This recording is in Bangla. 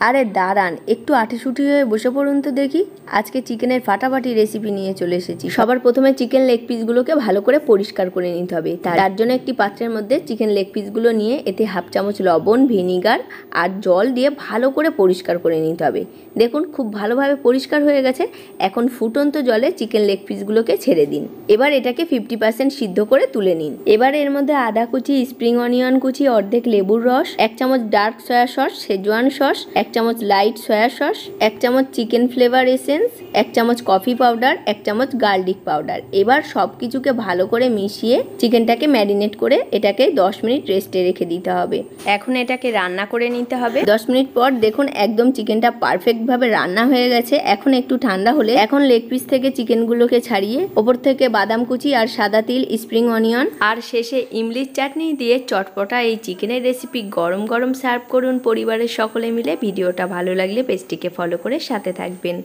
আরে দাঁড়ান, একটু আঁটিসুটি হয়ে বসে পড়ুন তো দেখি। আজকে চিকেনের ফাটাফাটি রেসিপি নিয়ে চলে এসেছি। সবার প্রথমে চিকেন লেগ পিসগুলোকে ভালো করে পরিষ্কার করে নিতে হবে। তার জন্য একটি পাত্রের মধ্যে চিকেন লেগ পিসগুলো নিয়ে এতে হাফ চামচ লবণ, ভিনিগার আর জল দিয়ে ভালো করে পরিষ্কার করে নিতে হবে। দেখুন খুব ভালোভাবে পরিষ্কার হয়ে গেছে। এখন ফুটন্ত জলে চিকেন লেগ পিসগুলোকে ছেড়ে দিন। এবার এটাকে 50% সিদ্ধ করে তুলে নিন। এবার এর মধ্যে আদা কুচি, স্প্রিং অনিয়ন কুচি, অর্ধেক লেবুর রস, 1 চামচ dark soya sauce, schezwan sauce, 1 চামচ লাইট সয়া সস, 1 চামচ চিকেন ফ্লেভার এসেন্স, 1 চামচ কফি পাউডার, 1 চামচ গার্লিক পাউডার। এবার সবকিছুকে ভালো করে মিশিয়ে চিকেনটাকে ম্যারিনেট করে এটাকে 10 মিনিট রেস্টে রেখে দিতে হবে। এখন এটাকে রান্না করে নিতে হবে। 10 মিনিট পর দেখুন একদম চিকেনটা পারফেক্ট ভাবে রান্না হয়ে গেছে। এখন একটু ঠান্ডা হলে এখন লেগ পিস থেকে চিকেনগুলোকে ছাড়িয়ে ওপর থেকে বাদাম কুচি আর সাদা তিল, স্প্রিং অনিয়ন আর শেষে ইমলির চাটনি দিয়ে চটপটা এই চিকেনের রেসিপি গরম গরম সার্ভ করুন পরিবারের সকলে মিলে। ভিডিওটা ভালো লাগলে পেজটিকে ফলো করে সাথে থাকবেন।